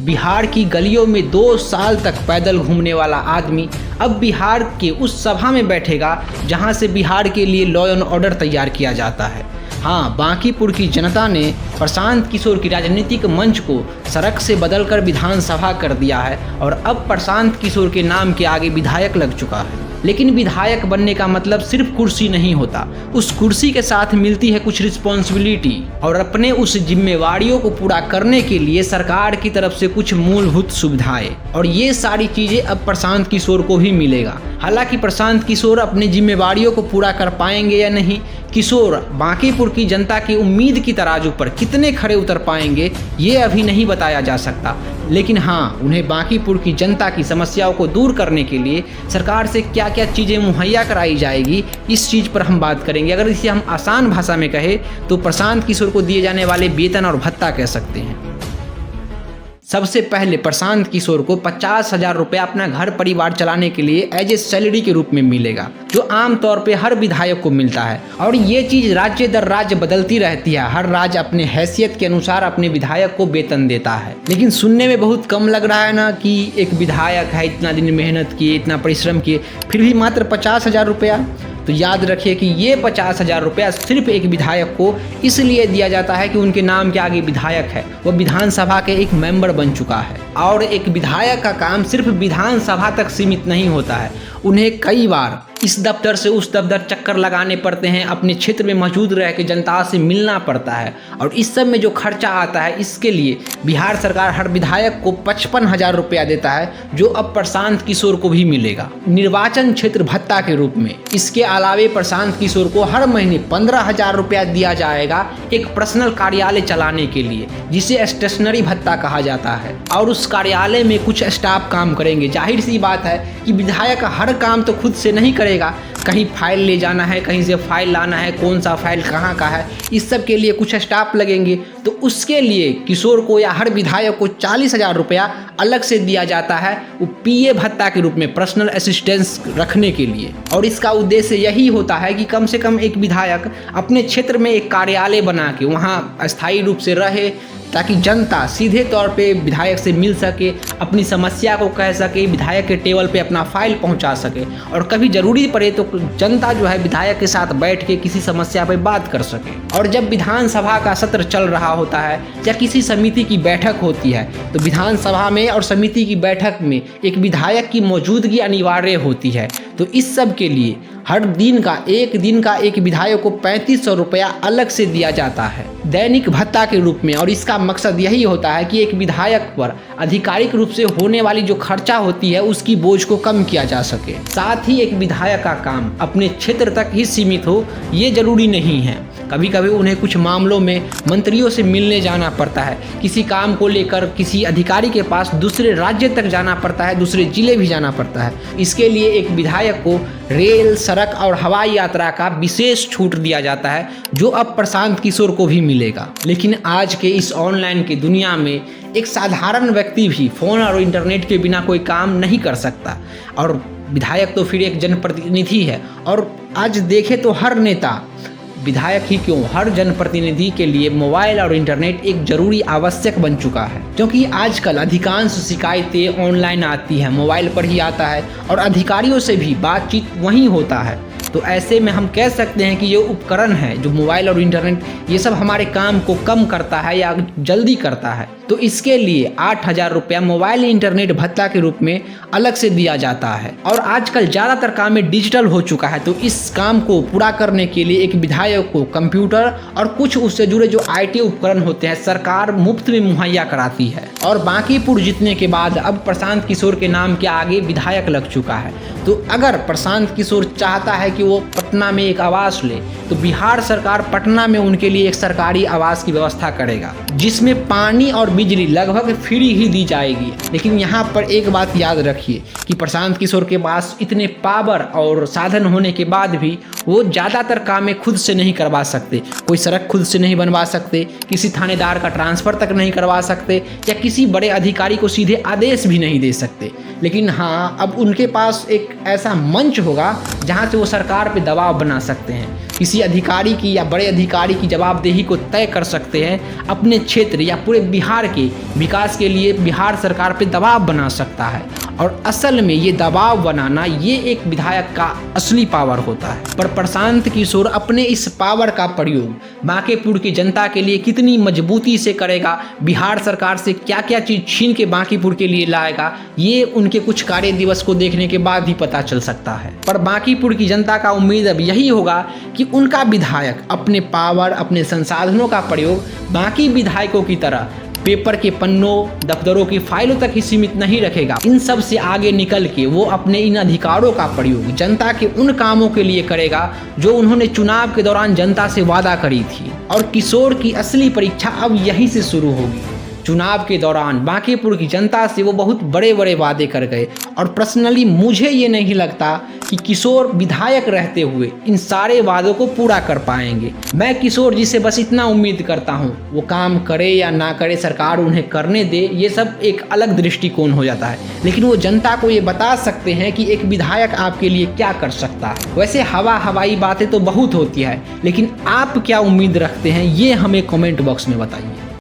बिहार की गलियों में 2 साल तक पैदल घूमने वाला आदमी अब बिहार के उस सभा में बैठेगा जहां से बिहार के लिए लॉ एंड ऑर्डर तैयार किया जाता है। हाँ, बांकीपुर की जनता ने प्रशांत किशोर की राजनीतिक मंच को सड़क से बदलकर विधानसभा कर दिया है और अब प्रशांत किशोर के नाम के आगे विधायक लग चुका है। लेकिन विधायक बनने का मतलब सिर्फ कुर्सी नहीं होता, उस कुर्सी के साथ मिलती है कुछ रिस्पॉन्सिबिलिटी और अपने उस जिम्मेवारियों को पूरा करने के लिए सरकार की तरफ से कुछ मूलभूत सुविधाएं, और ये सारी चीज़ें अब प्रशांत किशोर को भी मिलेगा। हालांकि प्रशांत किशोर अपने जिम्मेवारियों को पूरा कर पाएंगे या नहीं, किशोर बांकीपुर की जनता की उम्मीद की तराजू पर कितने खरे उतर पाएंगे, ये अभी नहीं बताया जा सकता। लेकिन हाँ, उन्हें बांकीपुर की जनता की समस्याओं को दूर करने के लिए सरकार से क्या क्या चीज़ें मुहैया कराई जाएगी, इस चीज़ पर हम बात करेंगे। अगर इसे हम आसान भाषा में कहें तो प्रशांत किशोर को दिए जाने वाले वेतन और भत्ता कह सकते हैं। सबसे पहले प्रशांत किशोर को 50,000 रुपया अपना घर परिवार चलाने के लिए एज ए सैलरी के रूप में मिलेगा, जो आमतौर पे हर विधायक को मिलता है। और ये चीज़ राज्य दर राज्य बदलती रहती है, हर राज्य अपने हैसियत के अनुसार अपने विधायक को वेतन देता है। लेकिन सुनने में बहुत कम लग रहा है ना कि एक विधायक है, इतना दिन मेहनत किए, इतना परिश्रम किए, फिर भी मात्र 50,000 रुपया। तो याद रखिए कि ये 50,000 रुपया सिर्फ एक विधायक को इसलिए दिया जाता है कि उनके नाम के आगे विधायक है, वो विधानसभा के एक मेंबर बन चुका है। और एक विधायक का काम सिर्फ विधानसभा तक सीमित नहीं होता है, उन्हें कई बार इस दफ्तर से उस दफ्तर चक्कर लगाने पड़ते हैं, अपने क्षेत्र में मौजूद रह के जनता से मिलना पड़ता है। और इस सब में जो खर्चा आता है, इसके लिए बिहार सरकार हर विधायक को 55,000 रुपया देता है, जो अब प्रशांत किशोर को भी मिलेगा निर्वाचन क्षेत्र भत्ता के रूप में। इसके अलावे प्रशांत किशोर को हर महीने 15,000 रुपया दिया जाएगा एक पर्सनल कार्यालय चलाने के लिए, जिसे स्टेशनरी भत्ता कहा जाता है। और उस कार्यालय में कुछ स्टाफ काम करेंगे। जाहिर सी बात है कि विधायक हर काम तो खुद से नहीं करेगा, कहीं फाइल ले जाना है, कहीं से फाइल लाना है, कौन सा फाइल कहाँ का है, इस सब के लिए कुछ स्टाफ लगेंगे। तो उसके लिए किशोर को या हर विधायक को 40,000 रुपया अलग से दिया जाता है, वो पीए भत्ता के रूप में, पर्सनल असिस्टेंस रखने के लिए। और इसका उद्देश्य यही होता है कि कम से कम एक विधायक अपने क्षेत्र में एक कार्यालय बना के वहाँ अस्थायी रूप से रहे, ताकि जनता सीधे तौर पे विधायक से मिल सके, अपनी समस्या को कह सके, विधायक के टेबल पे अपना फाइल पहुंचा सके, और कभी ज़रूरी पड़े तो जनता जो है विधायक के साथ बैठ के किसी समस्या पे बात कर सके। और जब विधानसभा का सत्र चल रहा होता है या किसी समिति की बैठक होती है, तो विधानसभा में और समिति की बैठक में एक विधायक की मौजूदगी अनिवार्य होती है। तो इस सब के लिए हर दिन का एक विधायक को 3500 रुपया अलग से दिया जाता है दैनिक भत्ता के रूप में। और इसका मकसद यही होता है कि एक विधायक पर आधिकारिक रूप से होने वाली जो खर्चा होती है, उसकी बोझ को कम किया जा सके। साथ ही एक विधायक का काम अपने क्षेत्र तक ही सीमित हो, ये जरूरी नहीं है। कभी कभी उन्हें कुछ मामलों में मंत्रियों से मिलने जाना पड़ता है, किसी काम को लेकर किसी अधिकारी के पास दूसरे राज्य तक जाना पड़ता है, दूसरे जिले भी जाना पड़ता है। इसके लिए एक विधायक को रेल, सड़क और हवाई यात्रा का विशेष छूट दिया जाता है, जो अब प्रशांत किशोर को भी मिलेगा। लेकिन आज के इस ऑनलाइन की दुनिया में एक साधारण व्यक्ति भी फोन और इंटरनेट के बिना कोई काम नहीं कर सकता, और विधायक तो फिर एक जनप्रतिनिधि है। और आज देखें तो हर नेता, विधायक ही क्यों, हर जनप्रतिनिधि के लिए मोबाइल और इंटरनेट एक जरूरी आवश्यक बन चुका है, क्योंकि आजकल अधिकांश शिकायतें ऑनलाइन आती हैं, मोबाइल पर ही आता है, और अधिकारियों से भी बातचीत वहीं होता है। तो ऐसे में हम कह सकते हैं कि ये उपकरण है जो मोबाइल और इंटरनेट, ये सब हमारे काम को कम करता है या जल्दी करता है। तो इसके लिए 8,000 रुपया मोबाइल इंटरनेट भत्ता के रूप में अलग से दिया जाता है। और आजकल ज़्यादातर काम में डिजिटल हो चुका है, तो इस काम को पूरा करने के लिए एक विधायक को कंप्यूटर और कुछ उससे जुड़े जो IT उपकरण होते हैं, सरकार मुफ्त में मुहैया कराती है। और बांकीपुर जीतने के बाद अब प्रशांत किशोर के नाम के आगे विधायक लग चुका है। तो अगर प्रशांत किशोर चाहता है कि वो पटना में एक आवास ले, तो बिहार सरकार पटना में उनके लिए एक सरकारी आवास की व्यवस्था करेगा, जिसमें पानी और बिजली लगभग फ्री ही दी जाएगी। लेकिन यहाँ पर एक बात याद रखिए कि प्रशांत किशोर के पास इतने पावर और साधन होने के बाद भी वो ज़्यादातर कामें खुद से नहीं करवा सकते। कोई सड़क खुद से नहीं बनवा सकते, किसी थानेदार का ट्रांसफ़र तक नहीं करवा सकते, या किसी बड़े अधिकारी को सीधे आदेश भी नहीं दे सकते। लेकिन हाँ, अब उनके पास एक ऐसा मंच होगा जहाँ से वो सरकार सरकार पे दबाव बना सकते हैं, किसी अधिकारी की या बड़े अधिकारी की जवाबदेही को तय कर सकते हैं, अपने क्षेत्र या पूरे बिहार के विकास के लिए बिहार सरकार पे दबाव बना सकता है। और असल में ये दबाव बनाना ये एक विधायक का असली पावर होता है। पर प्रशांत किशोर अपने इस पावर का प्रयोग बांकीपुर की जनता के लिए कितनी मजबूती से करेगा, बिहार सरकार से क्या क्या चीज़ छीन के बांकीपुर के लिए लाएगा, ये उनके कुछ कार्य दिवस को देखने के बाद ही पता चल सकता है। पर बांकीपुर की जनता का उम्मीद अब यही होगा कि उनका विधायक अपने पावर, अपने संसाधनों का प्रयोग बाकी विधायकों की तरह पेपर के पन्नों, दफ्तरों की फाइलों तक ही सीमित नहीं रखेगा। इन सब से आगे निकल के वो अपने इन अधिकारों का प्रयोग जनता के उन कामों के लिए करेगा जो उन्होंने चुनाव के दौरान जनता से वादा करी थी। और किशोर की असली परीक्षा अब यहीं से शुरू होगी। चुनाव के दौरान बांकीपुर की जनता से वो बहुत बड़े बड़े वादे कर गए और पर्सनली मुझे ये नहीं लगता कि किशोर विधायक रहते हुए इन सारे वादों को पूरा कर पाएंगे। मैं किशोर जी से बस इतना उम्मीद करता हूँ, वो काम करे या ना करे, सरकार उन्हें करने दे, ये सब एक अलग दृष्टिकोण हो जाता है, लेकिन वो जनता को ये बता सकते हैं कि एक विधायक आपके लिए क्या कर सकता है। वैसे हवाई बातें तो बहुत होती है, लेकिन आप क्या उम्मीद रखते हैं ये हमें कमेंट बॉक्स में बताइए।